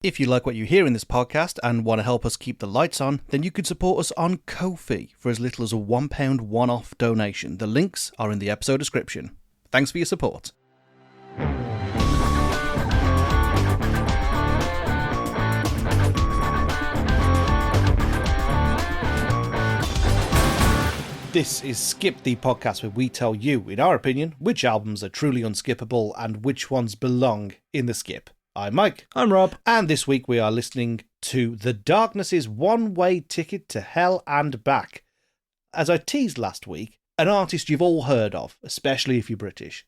If you like what you hear in this podcast and want to help us keep the lights on, then you could support us on Ko-fi for as little as a £1 one-off donation. The links are in the episode description. Thanks for your support. This is Skip, the podcast where we tell you, in our opinion, which albums are truly unskippable and which ones belong in the skip. I'm Mike. I'm Rob. And this week we are listening to The Darkness's One-Way Ticket to Hell and Back. As I teased last week, an artist you've all heard of, especially if you're British.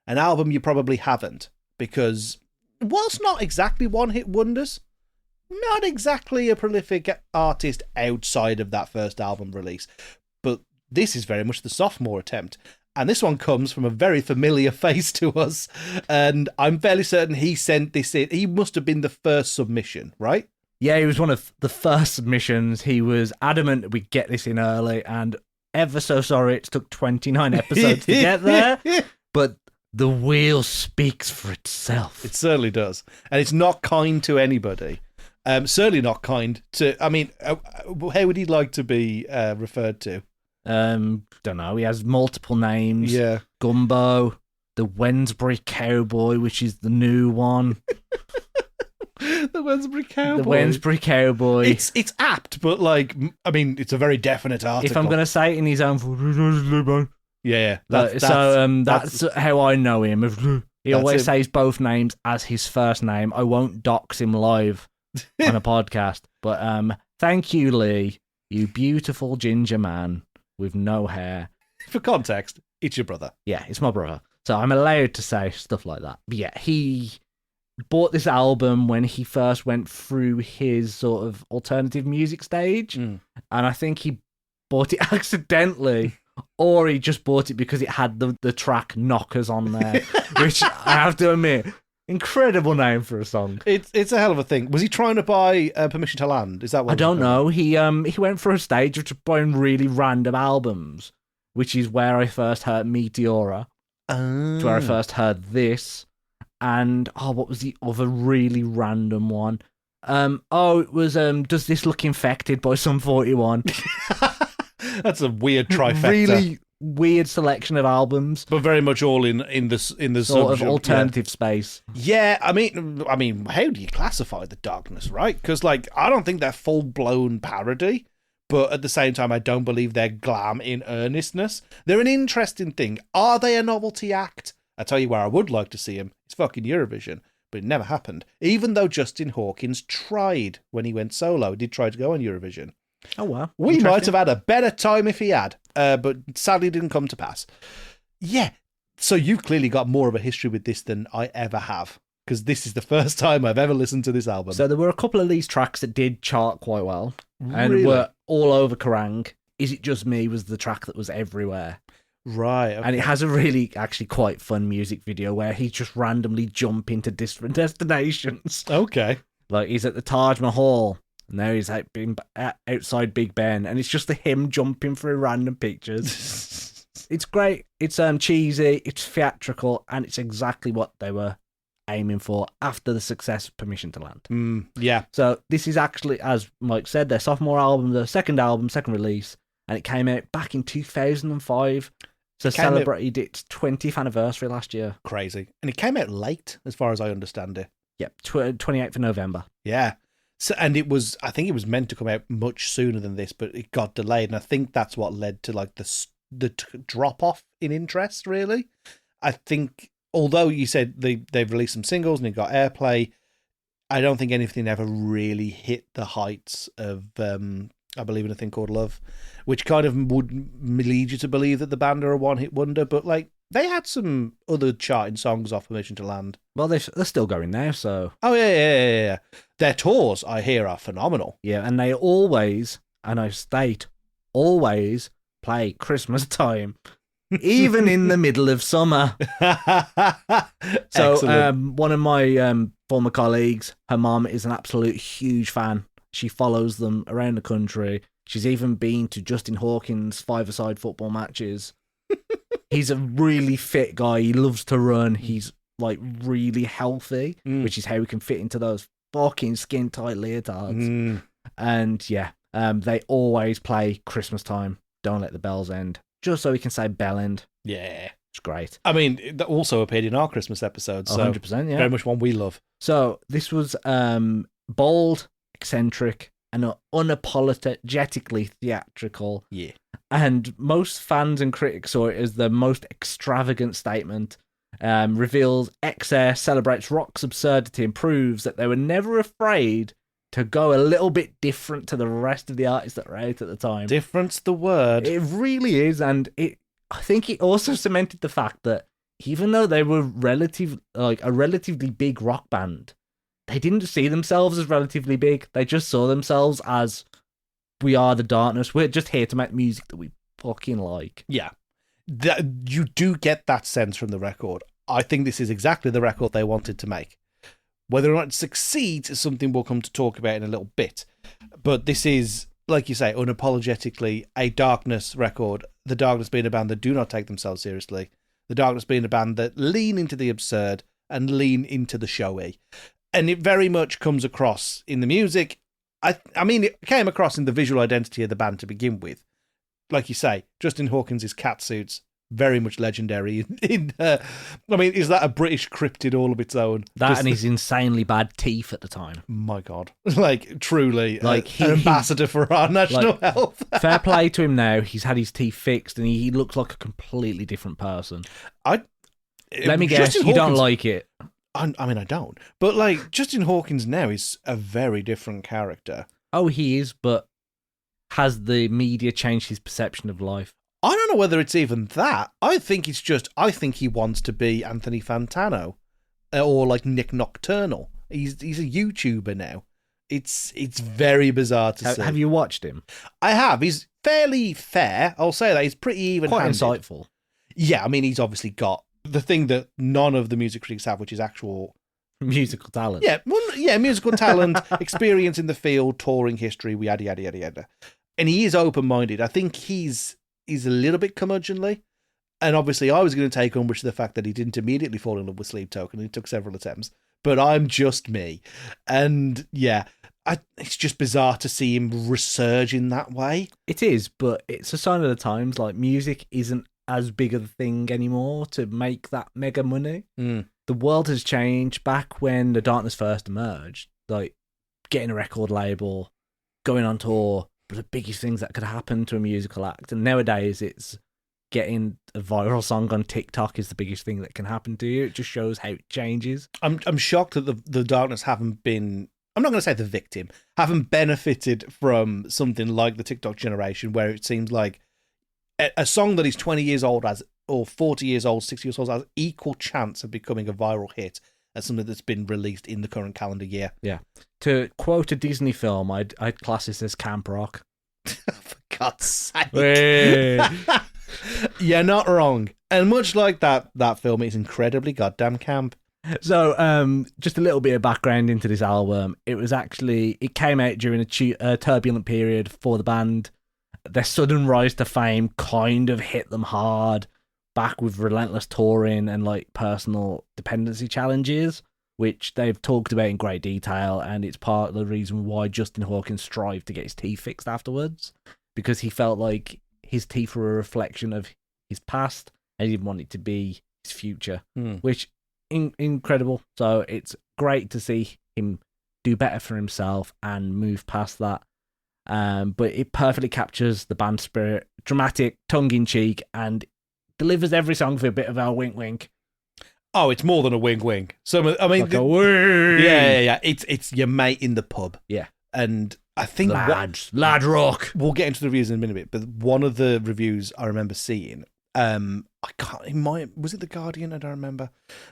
An album you probably haven't, because whilst not exactly one-hit wonders, not exactly a prolific artist outside of that first album release. But this is very much the sophomore attempt. And this one comes from a very familiar face to us. And I'm fairly certain he sent this in. He must have been the first submission, right? Yeah, he was one of the first submissions. He was adamant we'd get this in early, and ever so sorry it took 29 episodes to get there. But the wheel speaks for itself. It certainly does. And it's not kind to anybody. Certainly not kind to... I mean, how would he like to be referred to? Don't know. He has multiple names. Yeah. Gumbo, the Wednesbury Cowboy, which is the new one. The Wednesbury Cowboy. The Wednesbury Cowboy. It's apt, but like, I mean, it's a very definite article. If I'm going to say it in his own voice, yeah. That's how I know him. He always says both names as his first name. I won't dox him live on a podcast, but thank you, Lee, you beautiful ginger man with no hair. For context, it's your brother. Yeah, it's my brother. So I'm allowed to say stuff like that. But yeah, he bought this album when he first went through his sort of alternative music stage. And I think he bought it accidentally, or he just bought it because it had the track Knockers on there, which I have to admit, incredible name for a song. It's a hell of a thing. Was he trying to buy Permission to Land? Is that what I don't know. He went for a stage of just buying really random albums, which is where I first heard Meteora. It's where I first heard this. And what was the other really random one? It was Does This Look Infected by Sum 41. That's a weird trifecta. Really weird selection of albums, but very much all in the sort of alternative space. Yeah, I mean, how do you classify The Darkness, right? Because like, I don't think they're full blown parody, but at the same time, I don't believe they're glam in earnestness. They're an interesting thing. Are they a novelty act? I tell you where I would like to see them. It's fucking Eurovision, but it never happened. Even though Justin Hawkins tried when he went solo, he did try to go on Eurovision. Oh, wow. We might have had a better time if he had, but sadly didn't come to pass. Yeah, so you've clearly got more of a history with this than I ever have, because this is the first time I've ever listened to this album. So there were a couple of these tracks that did chart quite well, and really? Were all over Kerrang. Is It Just Me was the track that was everywhere. Right. Okay. And it has a really, actually quite fun music video where he just randomly jump into different destinations. Okay. Like, he's at the Taj Mahal. Now he's outside Big Ben, and it's just him jumping through random pictures. It's great. It's cheesy, it's theatrical, and it's exactly what they were aiming for after the success of Permission to Land. Yeah. So this is actually, as Mike said, their sophomore album, their second release, and it came out back in 2005. So celebrated its 20th anniversary last year. Crazy. And it came out late, as far as I understand it. Yep, 28th of November. Yeah. So, and I think it was meant to come out much sooner than this, but it got delayed, and I think that's what led to like the drop off in interest. Really, I think although you said they've released some singles and it got airplay, I don't think anything ever really hit the heights of I Believe in a Thing Called Love, which kind of would lead you to believe that the band are a one hit wonder. But like, they had some other charting songs off Permission to Land. Well, they're still going now, so... Oh, yeah. Their tours, I hear, are phenomenal. Yeah, and they always, and I state, always play Christmas time, even in the middle of summer. So, one of my former colleagues, her mum is an absolute huge fan. She follows them around the country. She's even been to Justin Hawkins' five-a-side football matches. He's a really fit guy. He loves to run. He's like really healthy, which is how he can fit into those fucking skin tight leotards. And yeah, they always play Christmas time. Don't let the bells end. Just so we can say bell end. Yeah. It's great. I mean, that also appeared in our Christmas episode. So 100%, yeah. Very much one we love. So this was bold, eccentric, and unapologetically theatrical. Yeah. And most fans and critics saw it as the most extravagant statement. Reveals excess, celebrates rock's absurdity, and proves that they were never afraid to go a little bit different to the rest of the artists that were out at the time. Different's the word. It really is, and I think it also cemented the fact that even though they were a relatively big rock band, they didn't see themselves as relatively big. They just saw themselves as, we are the darkness. We're just here to make music that we fucking like. Yeah. You do get that sense from the record. I think this is exactly the record they wanted to make. Whether or not it succeeds is something we'll come to talk about in a little bit. But this is, like you say, unapologetically a Darkness record. The Darkness being a band that do not take themselves seriously. The Darkness being a band that lean into the absurd and lean into the showy. And it very much comes across in the music. I mean, it came across in the visual identity of the band to begin with. Like you say, Justin Hawkins' cat suits, very much legendary. I mean, is that a British cryptid all of its own? That and his insanely bad teeth at the time. My God. Like, truly, like an ambassador for our national health. Fair play to him now. He's had his teeth fixed and he looks like a completely different person. Let me guess, you don't like it. I mean, I don't. But, like, Justin Hawkins now is a very different character. Oh, he is, but has the media changed his perception of life? I don't know whether it's even that. I think he wants to be Anthony Fantano or like Nick Nocturnal. He's a YouTuber now. It's very bizarre to see. Have you watched him? I have. He's fairly fair. I'll say that. He's pretty even-handed. Quite insightful. Yeah, I mean, he's obviously got the thing that none of the music critics have, which is actual musical talent. Yeah, musical talent, experience in the field, touring history, yada, yada, yada, yada. And he is open-minded. I think he's a little bit curmudgeonly. And obviously I was going to take umbrage to the fact that he didn't immediately fall in love with Sleep Token. It took several attempts. But I'm just me. And yeah, it's just bizarre to see him resurge in that way. It is, but it's a sign of the times. Like, music isn't as big of a thing anymore to make that mega money. The world has changed. Back when the Darkness first emerged, like, getting a record label, going on tour, were the biggest things that could happen to a musical act. And nowadays it's getting a viral song on TikTok is the biggest thing that can happen to you. It just shows how it changes. I'm shocked that the Darkness haven't been, I'm not going to say the victim, haven't benefited from something like the TikTok generation, where it seems like a song that is 20 years old or 40 years old, 60 years old, has equal chance of becoming a viral hit as something that's been released in the current calendar year. Yeah. To quote a Disney film, I'd class this as camp rock. For God's sake. You're not wrong. And much like that film, it's incredibly goddamn camp. So, just a little bit of background into this album. It came out during a turbulent period for the band. Their sudden rise to fame kind of hit them hard, back with relentless touring and like personal dependency challenges, which they've talked about in great detail, and it's part of the reason why Justin Hawkins strived to get his teeth fixed afterwards, because he felt like his teeth were a reflection of his past and he didn't want it to be his future, which incredible. So it's great to see him do better for himself and move past that. But it perfectly captures the band spirit, dramatic, tongue-in-cheek, and delivers every song with a bit of a wink-wink. Oh, it's more than a wink-wink. So I mean, like a wink. Yeah. It's your mate in the pub. Yeah, and I think lad rock. We'll get into the reviews in a minute, but one of the reviews I remember seeing, was it The Guardian? I don't remember.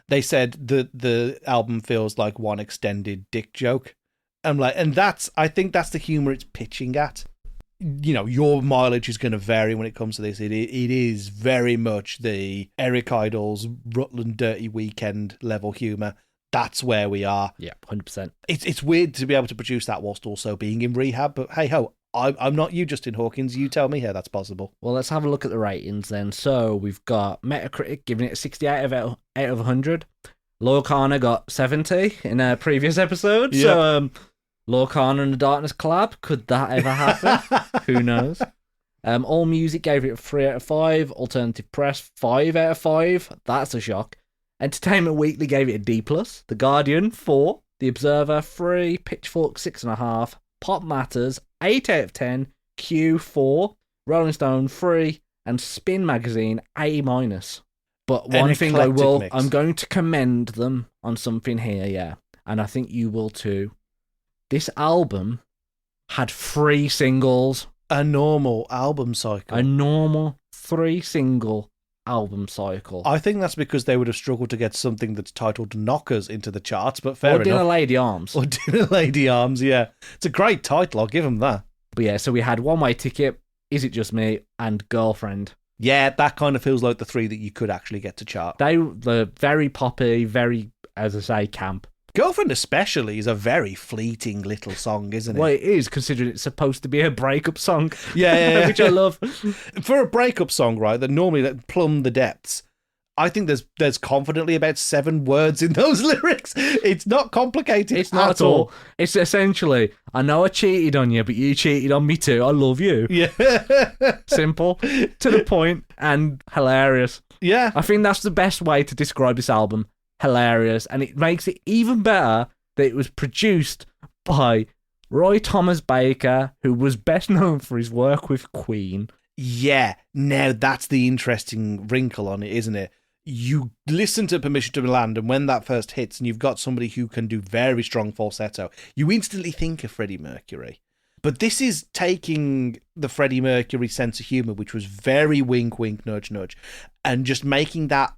They said that the album feels like one extended dick joke. I'm like, and I think that's the humor it's pitching at. You know, your mileage is going to vary when it comes to this. It is very much the Eric Idle's Rutland Dirty Weekend level humor. That's where we are. Yeah, 100%. It's weird to be able to produce that whilst also being in rehab, but hey ho, I'm not you, Justin Hawkins. You tell me how that's possible. Well, let's have a look at the ratings then. So we've got Metacritic giving it a 68 out of 100. Lorcana got 70 in a previous episode. Yep. So, Lorcana and the Darkness collab. Could that ever happen? Who knows? All Music gave it a 3 out of 5. Alternative Press, 5 out of 5. That's a shock. Entertainment Weekly gave it a D+. The Guardian, 4. The Observer, 3. Pitchfork, 6.5. Pop Matters, 8 out of 10. Q, 4. Rolling Stone, 3. And Spin Magazine, A-. But one thing I'm going to commend them on something here, yeah. And I think you will too. This album had 3 singles. A normal album cycle. A normal 3-single album cycle. I think that's because they would have struggled to get something that's titled Knockers into the charts, but fair enough. Or Dinner Lady Arms. Or Dinner Lady Arms, yeah. It's a great title, I'll give them that. But yeah, so we had One Way Ticket, Is It Just Me, and Girlfriend. Yeah, that kind of feels like the 3 that you could actually get to chart. They're very poppy, very, as I say, camp. Girlfriend especially is a very fleeting little song, isn't it? Well, it is, considering it's supposed to be a breakup song. Yeah. Which I love. For a breakup song, right, that normally that plumb the depths, I think there's confidently about 7 words in those lyrics. It's not complicated. It's not at all. It's essentially, I know I cheated on you, but you cheated on me too. I love you. Yeah. Simple, to the point, and hilarious. Yeah. I think that's the best way to describe this album. Hilarious. And it makes it even better that it was produced by Roy Thomas Baker, who was best known for his work with Queen. Yeah. Now, that's the interesting wrinkle on it, isn't it? You listen to Permission to Land, and when that first hits and you've got somebody who can do very strong falsetto, you instantly think of Freddie Mercury. But this is taking the Freddie Mercury sense of humour, which was very wink, wink, nudge, nudge, and just making that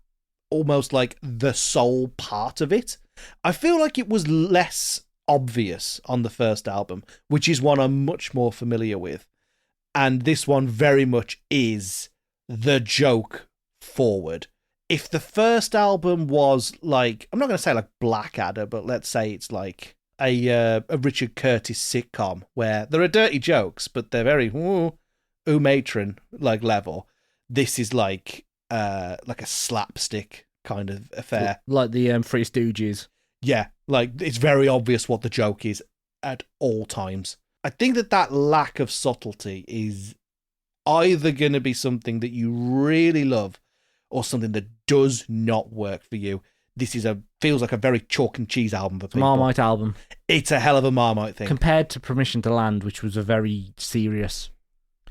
almost like the sole part of it. I feel like it was less obvious on the first album, which is one I'm much more familiar with. And this one very much is the joke forward. If the first album was like, I'm not going to say like Blackadder, but let's say it's like a Richard Curtis sitcom where there are dirty jokes, but they're very matron like level. This is like a slapstick kind of affair, like the Three Stooges. Yeah, like it's very obvious what the joke is at all times. I think that lack of subtlety is either going to be something that you really love or something that does not work for you. This feels like a very chalk and cheese album for people. Marmite album. It's a hell of a Marmite thing. Compared to Permission to Land, which was a very serious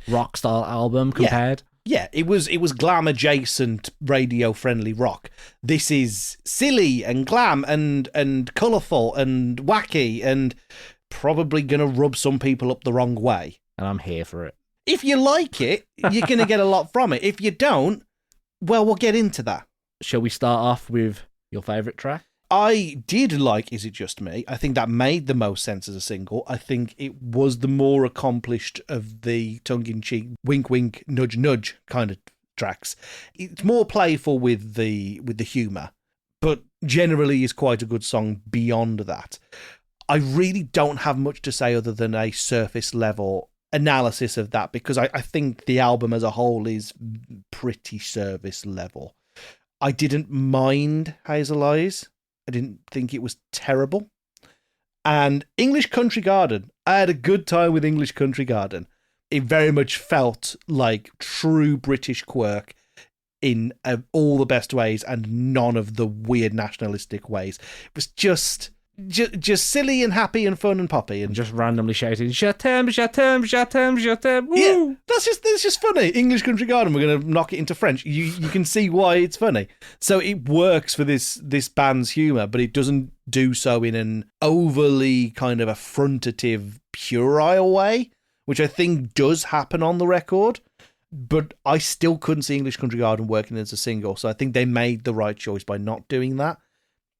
rock style album compared. Yeah, it was glam adjacent, radio friendly rock. This is silly and glam and colourful and wacky and probably gonna rub some people up the wrong way. And I'm here for it. If you like it, you're gonna get a lot from it. If you don't, well, we'll get into that. Shall we start off with your favourite track? I did like Is It Just Me? I think that made the most sense as a single. I think it was the more accomplished of the tongue-in-cheek, wink-wink, nudge-nudge kind of tracks. It's more playful with the humour, but generally is quite a good song beyond that. I really don't have much to say other than a surface-level analysis of that, because I think the album as a whole is pretty service-level. I didn't mind Hazel Eyes. I didn't think it was terrible. And English Country Garden, I had a good time with English Country Garden. It very much felt like true British quirk in all the best ways and none of the weird nationalistic ways. It was just silly and happy and fun and poppy and just randomly shouting "J'aime, j'aime, j'aime, j'aime." Woo! Yeah, that's just funny. English Country Garden. We're gonna knock it into French. You can see why it's funny. So it works for this band's humor, but it doesn't do so in an overly kind of affrontative, puerile way, which I think does happen on the record. But I still couldn't see English Country Garden working as a single, so I think they made the right choice by not doing that,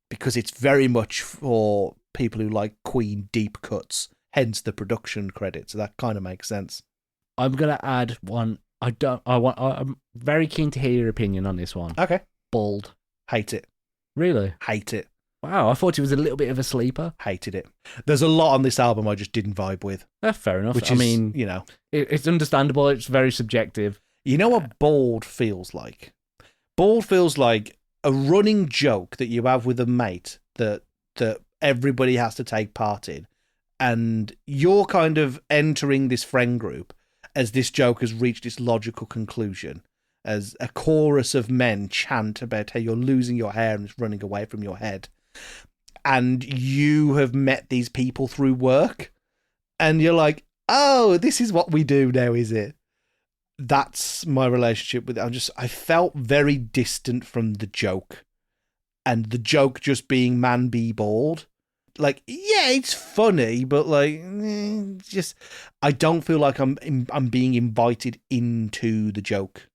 because it's very much for people who like Queen deep cuts, hence the production credit. So that kind of makes sense. I'm gonna add one. I'm very keen to hear your opinion on this one. Okay. Bald. Hate it. Really? Hate it. Wow, I thought it was a little bit of a sleeper. Hated it. There's a lot on this album I just didn't vibe with. Fair enough. Which I is, mean, you know, it's understandable. It's very subjective. You know what bald feels like? Bald feels like a running joke that you have with a mate that everybody has to take part in, and you're kind of entering this friend group as this joke has reached its logical conclusion, as a chorus of men chant about how you're losing your hair and it's running away from your head, and you have met these people through work, and you're like, oh, this is what we do now, is it? That's my relationship with it. I felt very distant from the joke, and the joke just being man be bald. Like, yeah, it's funny, but like, just I don't feel like I'm being invited into the joke,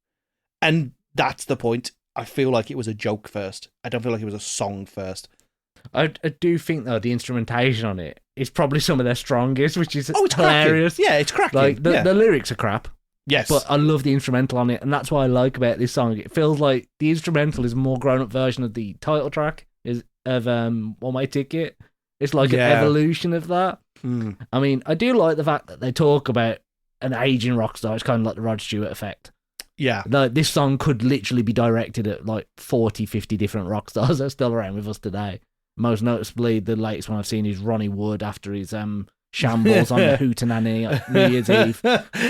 and that's the point. I feel like it was a joke first. I don't feel like it was a song first. I do think though the instrumentation on it is probably some of their strongest, which is it's hilarious. Cracking. Yeah, it's cracking. Like the lyrics are crap. Yes. But I love the instrumental on it, and that's what I like about this song. It feels like the instrumental is a more grown-up version of the title track of One Way Ticket. It's like an evolution of that. Mm. I mean, I do like the fact that they talk about an aging rock star. It's kind of like the Rod Stewart effect. Yeah. Like, this song could literally be directed at like 40, 50 different rock stars that are still around with us today. Most noticeably, the latest one I've seen is Ronnie Wood after his shambles on the Hootenanny on New Year's Eve.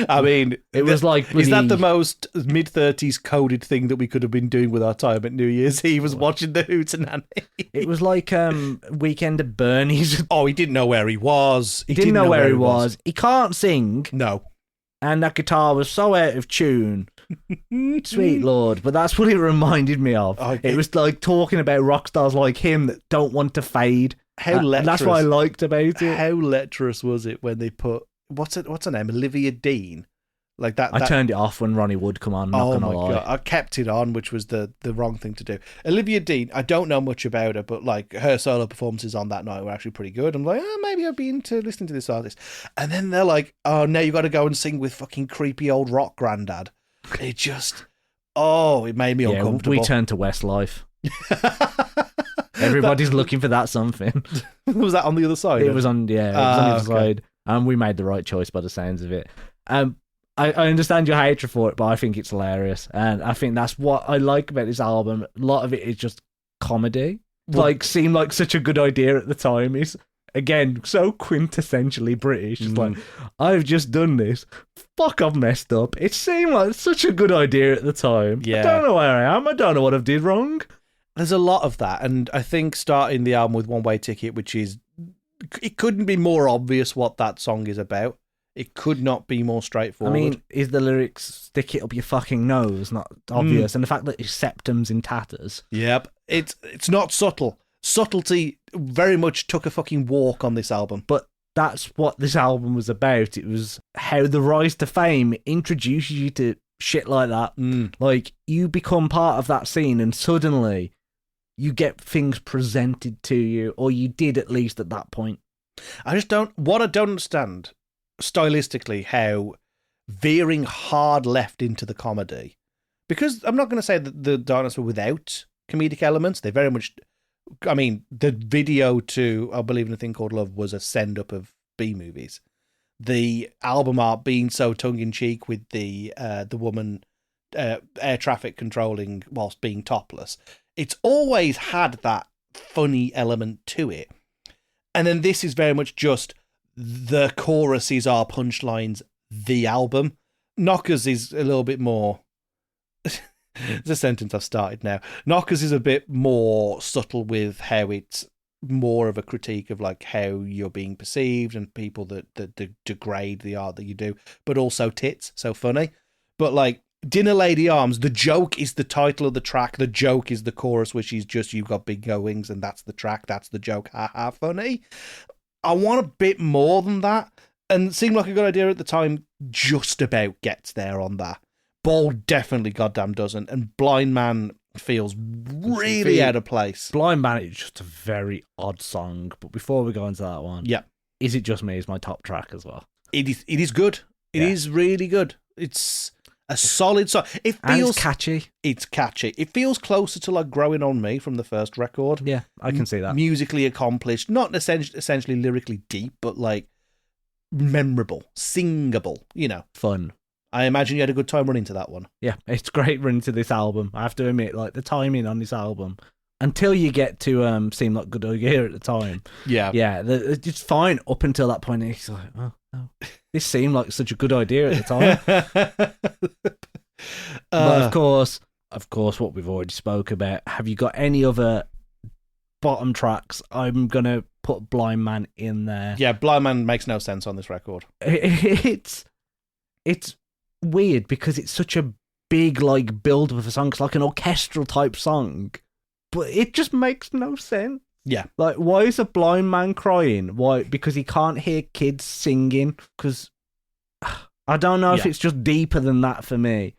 I mean, it was like... Is that the most mid-30s coded thing that we could have been doing with our time at New Year's Eve, was watching the Hootenanny? It was like Weekend at Bernie's. Oh, he didn't know where he was. He didn't know where he was. He can't sing. No. And that guitar was so out of tune. Sweet Lord. But that's what it reminded me of. It was like talking about rock stars like him that don't want to fade. How lecherous. That's what I liked about it. How lecherous was it when they put... What's her name? Olivia Dean? Like that. I turned it off when Ronnie Wood come on. Not gonna lie. God. I kept it on, which was the wrong thing to do. Olivia Dean, I don't know much about her, but like her solo performances on that night were actually pretty good. I'm like, maybe I'd be into listening to this artist. And then they're like, oh, now you got to go and sing with fucking creepy old rock granddad. It just, it made me uncomfortable. We turned to Westlife. Everybody's looking for that something. Was that on the other side? It was on the other side. And we made the right choice by the sounds of it. I understand your hatred for it, but I think it's hilarious. And I think that's what I like about this album. A lot of it is just comedy. Like, seemed like such a good idea at the time. It's, again, so quintessentially British. It's like, I've just done this. Fuck, I've messed up. It seemed like such a good idea at the time. Yeah. I don't know where I am. I don't know what I've did wrong. There's a lot of that. And I think starting the album with One Way Ticket, which is... It couldn't be more obvious what that song is about. It could not be more straightforward. I mean, is the lyrics "stick it up your fucking nose" not obvious? And the fact that his septum's in tatters. Yep. It's not subtle. Subtlety very much took a fucking walk on this album. But that's what this album was about. It was how the rise to fame introduces you to shit like that. Like, you become part of that scene and suddenly you get things presented to you, or you did at least at that point. I don't understand stylistically how veering hard left into the comedy, because I'm not going to say that the Darkness were without comedic elements. They very much, I mean, the video to I Believe in a Thing Called Love was a send up of B movies. The album art being so tongue in cheek with the woman air traffic controlling whilst being topless, it's always had that funny element to it. And then this is very much just the choruses are punchlines, the album. Knockers is a little bit more... It's a sentence I've started now. Knockers is a bit more subtle with how it's more of a critique of like how you're being perceived and people that degrade the art that you do, but also tits, so funny. But like Dinner Lady Arms, the joke is the title of the track. The joke is the chorus, which is just "You've got big goings," and that's the track. That's the joke. Ha ha, funny. I want a bit more than that, and it seemed like a good idea at the time. Just about gets there on that. Bald definitely goddamn doesn't, and Blind Man feels really out of place. Blind Man is just a very odd song, but before we go into that one, Is It Just Me is my top track as well. It is good. It is really good. It's a solid song. It feels and it's catchy. It's catchy. It feels closer to like Growing on Me from the first record. Yeah, I can see that. Musically accomplished, not essentially lyrically deep, but like memorable, singable, you know. Fun. I imagine you had a good time running to that one. Yeah, it's great running to this album. I have to admit, like the timing on this album, until you get to Seem Like a Good Idea at the time. Yeah. It's fine up until that point. It's like, oh, this seemed like such a good idea at the time. But of course, what we've already spoke about. Have you got any other bottom tracks? I'm gonna put Blind Man in there. Yeah, Blind Man makes no sense on this record. It's weird because it's such a big like build up of a song. It's like an orchestral type song, but it just makes no sense. Yeah, like why is a blind man crying? Why? Because he can't hear kids singing. Because I don't know if it's just deeper than that for me.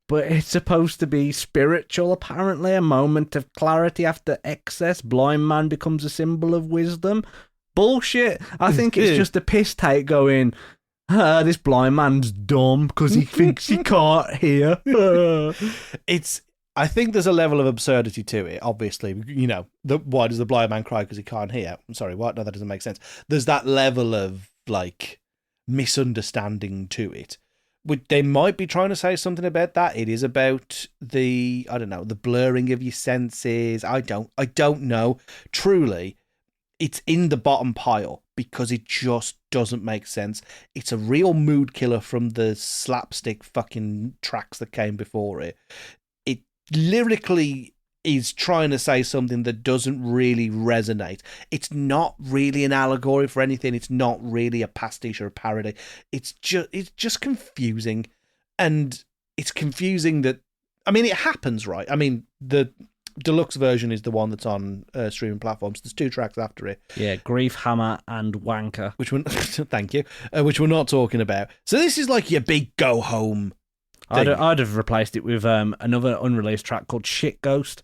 But it's supposed to be spiritual, apparently. A moment of clarity after excess. Blind man becomes a symbol of wisdom. Bullshit. I think it's just a piss take going, this blind man's dumb because he thinks he can't hear. I think there's a level of absurdity to it, obviously. You know, why does the blind man cry because he can't hear? I'm sorry, what? No, that doesn't make sense. There's that level of, like, misunderstanding to it. They might be trying to say something about that. It is about the blurring of your senses. I don't know. Truly, it's in the bottom pile because it just doesn't make sense. It's a real mood killer from the slapstick fucking tracks that came before it. It lyrically is trying to say something that doesn't really resonate. It's not really an allegory for anything. It's not really a pastiche or a parody. It's just confusing. And it's confusing that, I mean, it happens, right? I mean, the deluxe version is the one that's on streaming platforms. There's 2 tracks after it. Yeah, Grief Hammer and Wanker. Thank you. Which we're not talking about. So this is like your big go home thing. I'd have replaced it with another unreleased track called Shit Ghost.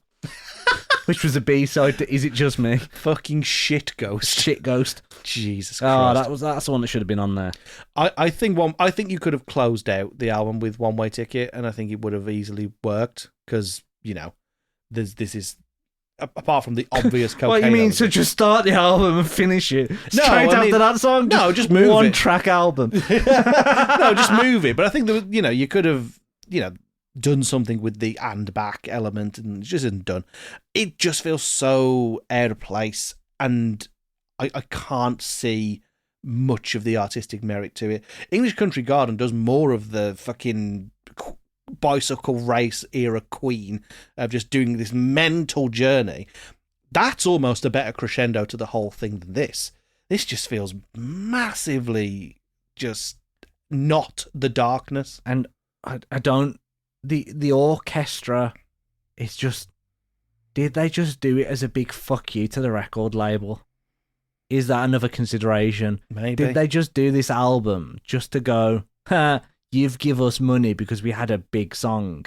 Which was a B-side to Is It Just Me? Fucking Shit Ghost. Shit Ghost. Jesus Christ. Oh, that's the one that should have been on there. I think you could have closed out the album with One Way Ticket, and I think it would have easily worked because, you know, this is apart from the obvious cocaine. What you mean to just start the album and finish it straight after that song? No, just move it. One track album. No, just move it. But I think that, you know, you could have, you know, done something with the and back element, and it just isn't done. It just feels so out of place, and I can't see much of the artistic merit to it. English Country Garden does more of the fucking bicycle race era Queen of just doing this mental journey. That's almost a better crescendo to the whole thing than this. This just feels massively just not the darkness. And I don't... The orchestra is just... Did they just do it as a big fuck you to the record label? Is that another consideration? Maybe. Did they just do this album just to go, you've give us money because we had a big song?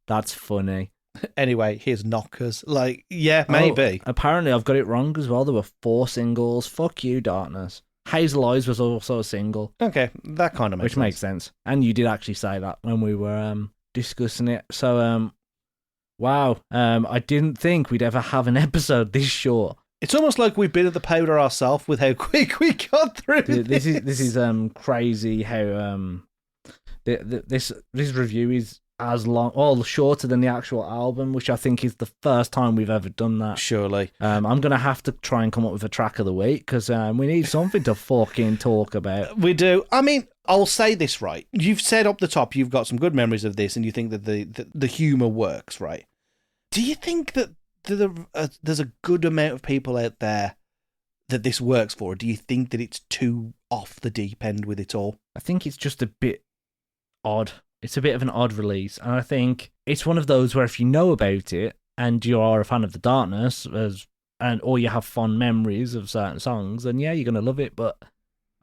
That's funny. Anyway, here's Knockers. Like, yeah, maybe. Apparently I've got it wrong as well. There were 4 singles. Fuck you, Darkness. Hazel Eyes was also a single. Okay, that kind of makes sense. Which makes sense. And you did actually say that when we were discussing it. So, wow. I didn't think we'd ever have an episode this short. It's almost like we've been at the powder ourselves with how quick we got through. This is crazy how this review is as long, or shorter than the actual album, which I think is the first time we've ever done that. Surely. I'm gonna have to try and come up with a track of the week because we need something to fucking talk about. We do. I mean, I'll say this right. You've said up the top you've got some good memories of this, and you think that the humor works, right? Do you think that there's a good amount of people out there that this works for? Or do you think that it's too off the deep end with it all? I think it's just a bit odd. It's a bit of an odd release, and I think it's one of those where if you know about it and you are a fan of the Darkness, or you have fond memories of certain songs, then yeah, you're gonna love it. But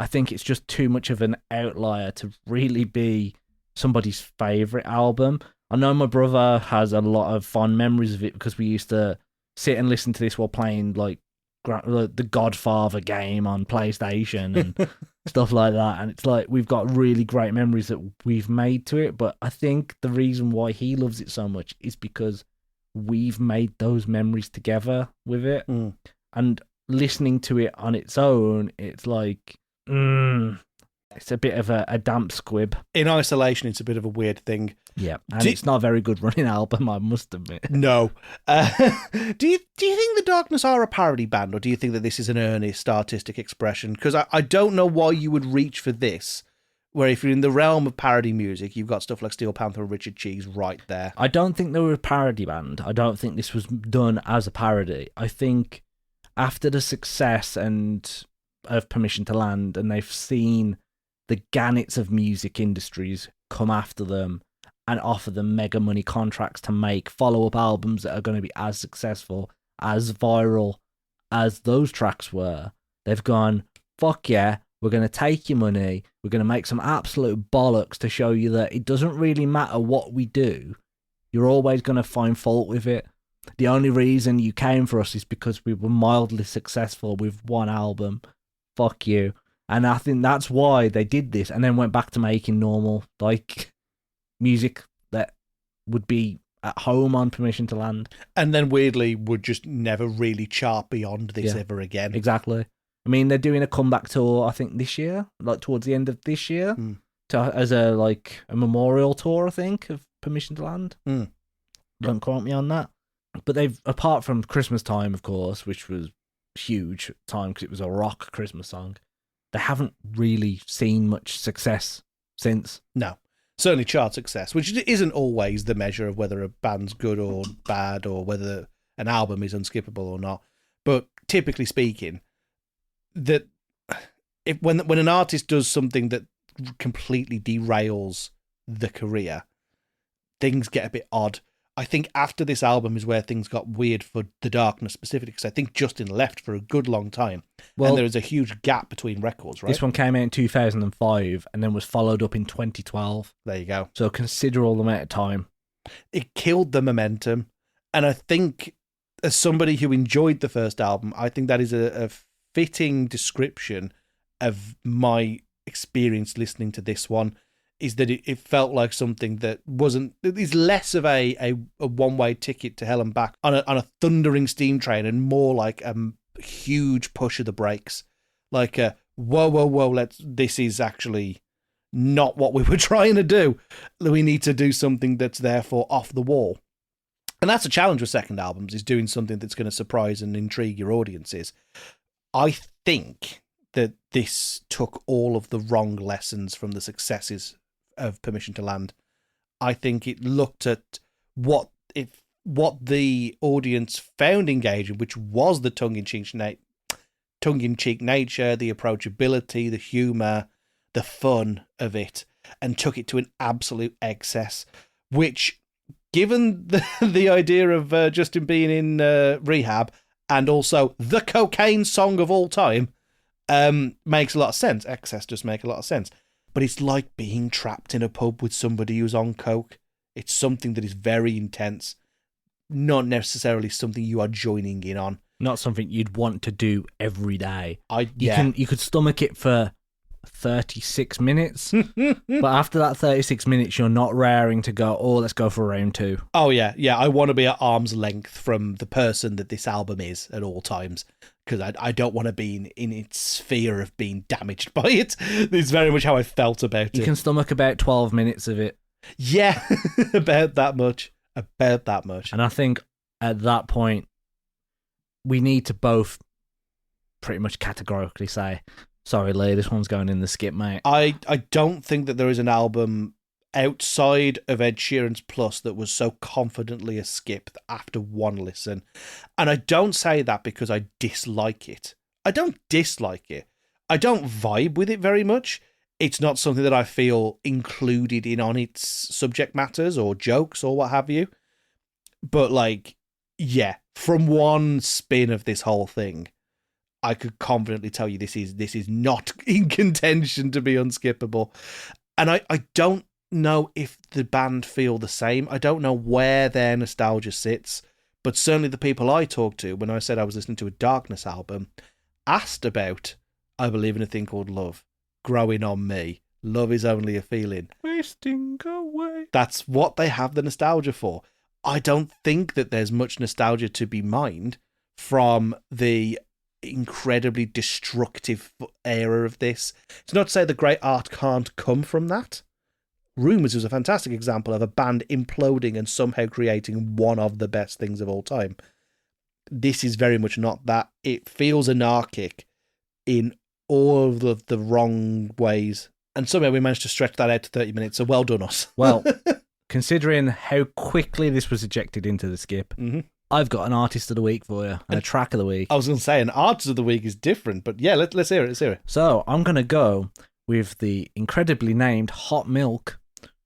I think it's just too much of an outlier to really be somebody's favorite album. I know my brother has a lot of fond memories of it because we used to sit and listen to this while playing like the Godfather game on PlayStation and stuff like that. And it's like we've got really great memories that we've made to it. But I think the reason why he loves it so much is because we've made those memories together with it. And listening to it on its own, it's like, It's a bit of a damp squib. In isolation, it's a bit of a weird thing. Yeah, and it's not a very good running album, I must admit. No. Do you think the Darkness are a parody band, or do you think that this is an earnest artistic expression? Because I don't know why you would reach for this, where if you're in the realm of parody music, you've got stuff like Steel Panther and Richard Cheese right there. I don't think they were a parody band. I don't think this was done as a parody. I think after the success of Permission to Land, and they've seen the gannets of music industries come after them and offer them mega money contracts to make follow-up albums that are going to be as successful, as viral as those tracks were, they've gone, fuck yeah, we're going to take your money, we're going to make some absolute bollocks to show you that it doesn't really matter what we do, you're always going to find fault with it. The only reason you came for us is because we were mildly successful with one album. Fuck you. And I think that's why they did this, and then went back to making normal, like, music that would be at home on Permission to Land. And then weirdly would just never really chart beyond this ever again. Exactly. I mean, they're doing a comeback tour, I think, this year, like towards the end of this year, as a memorial tour, I think, of Permission to Land. Don't quote me on that. But they've, apart from Christmas Time, of course, which was huge time because it was a rock Christmas song, they haven't really seen much success since. No. Certainly chart success, which isn't always the measure of whether a band's good or bad, or whether an album is unskippable or not. But typically speaking, that when an artist does something that completely derails the career, things get a bit odd. I think after this album is where things got weird for The Darkness specifically, because I think Justin left for a good long time. And there was a huge gap between records, right? This one came out in 2005 and then was followed up in 2012. There you go. So a considerable amount of time. It killed the momentum. And I think, as somebody who enjoyed the first album, I think that is a fitting description of my experience listening to this one. Is that it felt like something that is less of a one-way ticket to hell and back on a thundering steam train, and more like a huge push of the brakes. Like whoa, this is actually not what we were trying to do. We need to do something that's therefore off the wall. And that's a challenge with second albums, is doing something that's going to surprise and intrigue your audiences. I think that this took all of the wrong lessons from the successes of Permission to Land. I think it looked at what the audience found engaging, which was the tongue-in-cheek nature, the approachability, the humour, the fun of it, and took it to an absolute excess, which, given the idea of Justin being in rehab, and also the cocaine song of all time, makes a lot of sense. Excess does make a lot of sense. But it's like being trapped in a pub with somebody who's on coke. It's something that is very intense, not necessarily something you are joining in on. Not something you'd want to do every day. You could stomach it for 36 minutes, but after that 36 minutes, you're not raring to go, oh, let's go for round two. Oh, yeah. I want to be at arm's length from the person that this album is at all times, because I don't want to be in its sphere of being damaged by it. It's very much how I felt about it. You can stomach about 12 minutes of it. Yeah, about that much. And I think at that point, we need to both pretty much categorically say, sorry, Lee, this one's going in the skip, mate. I don't think that there is an album outside of Ed Sheeran's Plus that was so confidently a skip after one listen. And I don't say that because I dislike it. I don't dislike it. I don't vibe with it very much. It's not something that I feel included in on its subject matters or jokes or what have you. But from one spin of this whole thing, I could confidently tell you this is not in contention to be unskippable. And I don't know if the band feel the same. I don't know where their nostalgia sits, but certainly the people I talked to when I said I was listening to a Darkness album asked about I Believe in a Thing Called Love, Growing on Me, Love Is Only a Feeling, Wasting Away. That's what they have the nostalgia for. I don't think that there's much nostalgia to be mined from the incredibly destructive era of this. It's not to say the great art can't come from that. Rumours is a fantastic example of a band imploding and somehow creating one of the best things of all time. This is very much not that. It feels anarchic in all of the wrong ways. And somehow we managed to stretch that out to 30 minutes, so well done us. Well, considering how quickly this was ejected into the skip, I've got an artist of the week for you, and a track of the week. I was going to say an artist of the week is different, but yeah, let's hear it. Let's hear it. So I'm going to go with the incredibly named Hot Milk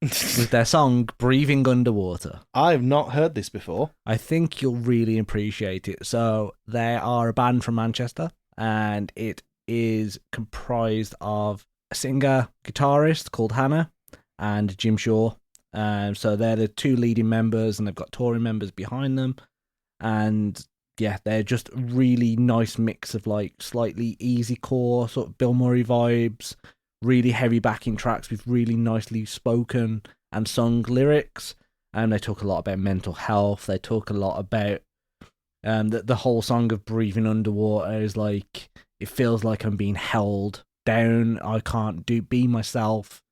with their song Breathing Underwater. I've not heard this before. I think you'll really appreciate it. So they are a band from Manchester, and it is comprised of a singer, guitarist called Hannah, and Jim Shaw. So they're the two leading members, and they've got touring members behind them. And yeah, they're just a really nice mix of like slightly easy core, sort of Bill Murray vibes, really heavy backing tracks with really nicely spoken and sung lyrics. And they talk a lot about mental health. They talk a lot about the whole song of Breathing Underwater is like, it feels like I'm being held down. I can't be myself.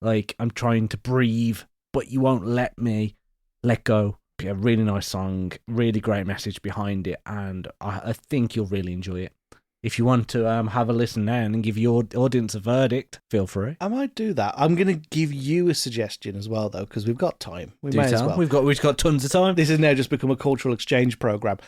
Like, I'm trying to breathe, but you won't let me let go. A really nice song, really great message behind it, and I think you'll really enjoy it. If you want to have a listen now and give your audience a verdict, feel free. I might do that. I'm going to give you a suggestion as well, though, because we've got time. We may as well. We've got tons of time. This has now just become a cultural exchange program.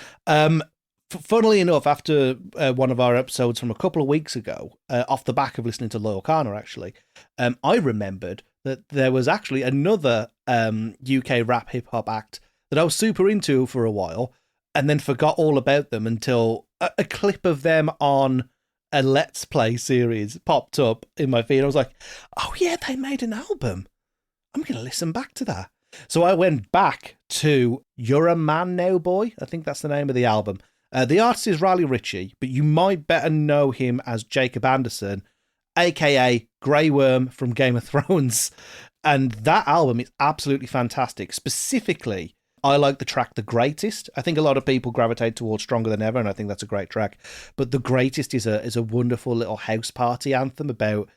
Funnily enough, after one of our episodes from a couple of weeks ago, off the back of listening to Loyal Kana, actually, I remembered that there was actually another UK rap hip-hop act that I was super into for a while, and then forgot all about them until a clip of them on a Let's Play series popped up in my feed. I was like, oh yeah, they made an album. I'm going to listen back to that. So I went back to You're a Man Now Boy. I think that's the name of the album. The artist is Riley Ritchie, but you might better know him as Jacob Anderson, aka Grey Worm from Game of Thrones. And that album is absolutely fantastic. Specifically, I like the track The Greatest. I think a lot of people gravitate towards Stronger Than Ever, and I think that's a great track. But The Greatest is a wonderful little house party anthem about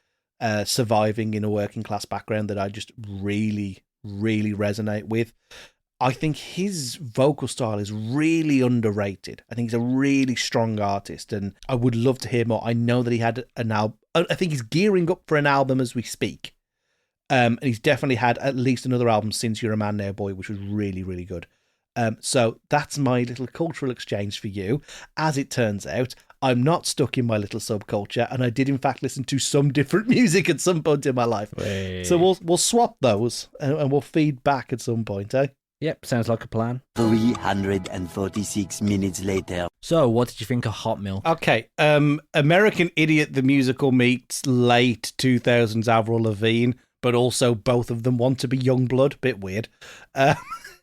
surviving in a working class background that I just really, really resonate with. I think his vocal style is really underrated. I think he's a really strong artist, and I would love to hear more. I know that he had an album. I think he's gearing up for an album as we speak. And he's definitely had at least another album since You're a Man Now Boy, which was really, really good. So that's my little cultural exchange for you. As it turns out, I'm not stuck in my little subculture, and I did in fact listen to some different music at some point in my life. Wait. So we'll swap those, and we'll feed back at some point, eh? Yep, sounds like a plan. 346 minutes later. So, what did you think of Hot Milk? Okay, American Idiot the musical meets late 2000s Avril Lavigne, but also both of them want to be Youngblood. Bit weird. I'm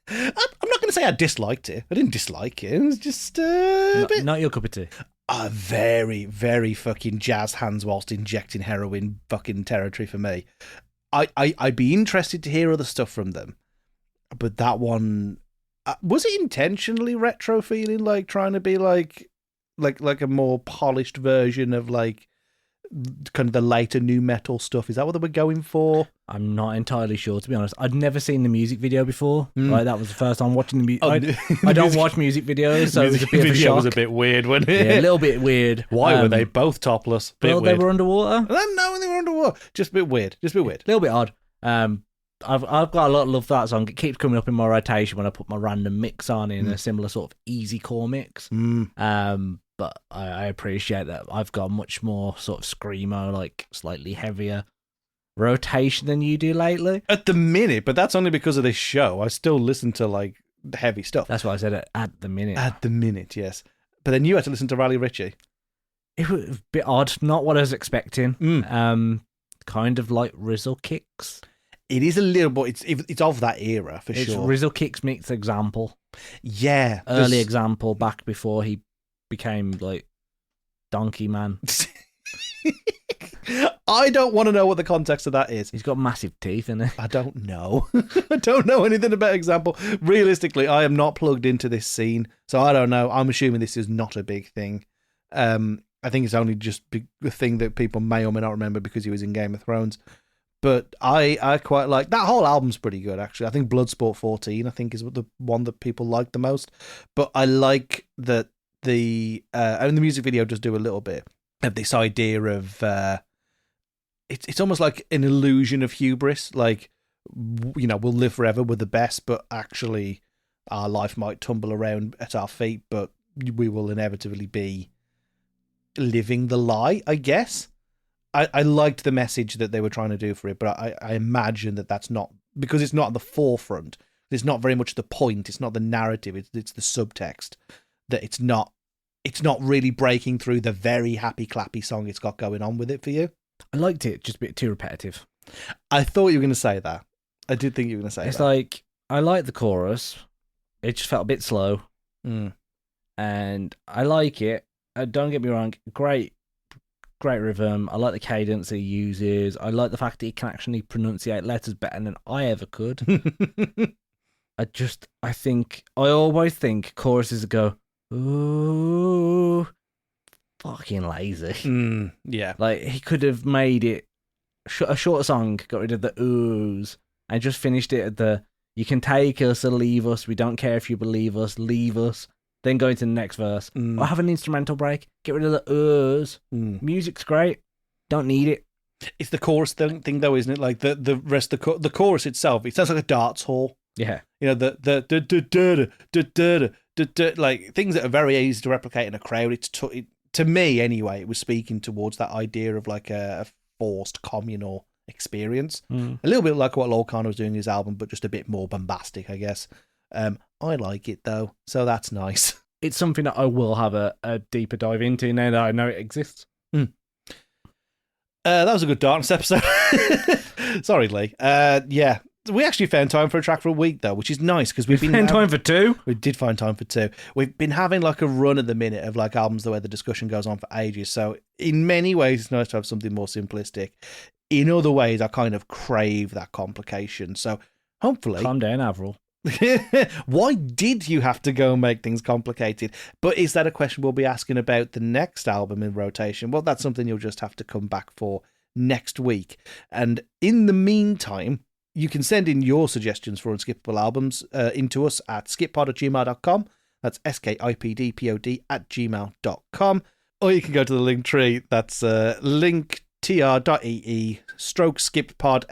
not going to say I disliked it. I didn't dislike it. It was just not your cup of tea. Very, very fucking jazz hands whilst injecting heroin fucking territory for me. I'd be interested to hear other stuff from them. But that one, was it intentionally retro feeling, like trying to be like a more polished version of like kind of the later new metal stuff? Is that what they were going for? I'm not entirely sure, to be honest. I'd never seen the music video before. Right, that was the first time watching the music. I don't watch music videos, so it was a bit of a shock. Was a bit weird, wasn't it? Yeah, a little bit weird. Why were they both topless? Well, they were underwater. No, they were underwater. Just a bit weird. A little bit odd. I've got a lot of love for that song. It keeps coming up in my rotation when I put my random mix on in a similar sort of easy core mix. But I appreciate that I've got much more sort of screamo, like slightly heavier rotation than you do lately. At the minute, but that's only because of this show. I still listen to like heavy stuff. That's why I said at the minute. At the minute, yes. But then you had to listen to Riley Ritchie. It was a bit odd, not what I was expecting. Kind of like Rizzle Kicks. It is a little bit. It's of that era for it's sure. Rizzle Kicks meets Example. Yeah, early Example back before he became like Donkey Man. I don't want to know what the context of that is. He's got massive teeth in it. I don't know. I don't know anything about Example. Realistically, I am not plugged into this scene, so I don't know. I'm assuming this is not a big thing. I think it's only just the thing that people may or may not remember because he was in Game of Thrones. But I quite like that whole album's pretty good, actually. I think Bloodsport 14, I think, is the one that people like the most. But I like that the music video does do a little bit of this idea of it's almost like an illusion of hubris, like, you know, we'll live forever, we're the best, but actually our life might tumble around at our feet, but we will inevitably be living the lie, I guess. I liked the message that they were trying to do for it, but I imagine that that's not, because it's not at the forefront, it's not very much the point, it's not the narrative, it's the subtext, that it's not really breaking through the very happy clappy song it's got going on with it for you. I liked it, just a bit too repetitive. I thought you were going to say that. I did think you were going to say that. It's like, I like the chorus, it just felt a bit slow, and I like it. Don't get me wrong, great rhythm. I like the cadence he uses. I like the fact that he can actually pronunciate letters better than I ever could. I always think choruses go, ooh, fucking lazy. Yeah. Like, he could have made it a shorter song, got rid of the oohs, and just finished it at the, you can take us or leave us, we don't care if you believe us, leave us. Then go into the next verse. Or have an instrumental break. Get rid of the uhs. Music's great. Don't need it. It's the chorus thing though, isn't it? Like the rest of the chorus itself, it sounds like a darts hall. Yeah. You know, the like things that are very easy to replicate in a crowd. To me anyway, it was speaking towards that idea of like a forced communal experience. A little bit like what Lorcan was doing in his album, but just a bit more bombastic, I guess. I like it though, so that's nice. It's something that I will have a deeper dive into now that I know it exists. That was a good darkness episode. Sorry, Lee. Yeah, we actually found time for a track for a week though, which is nice because we've been found time for two. We did find time for two. We've been having like a run at the minute of like albums where the discussion goes on for ages. So in many ways, it's nice to have something more simplistic. In other ways, I kind of crave that complication. So hopefully, calm down, Avril. Why did you have to go and make things complicated? But is that a question we'll be asking about the next album in rotation? Well, that's something you'll just have to come back for next week. And in the meantime, you can send in your suggestions for unskippable albums into us at skippod@gmail.com. That's skipodpod@gmail.com. Or you can go to the link tree. That's linktr.ee/skippod, skipdpod.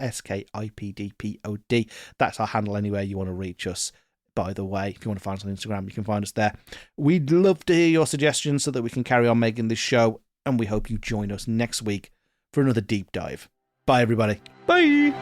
That's our handle anywhere you want to reach us, by the way. If you want to find us on Instagram, you can find us there. We'd love to hear your suggestions so that we can carry on making this show, and we hope you join us next week for another deep dive. Bye, everybody. Bye.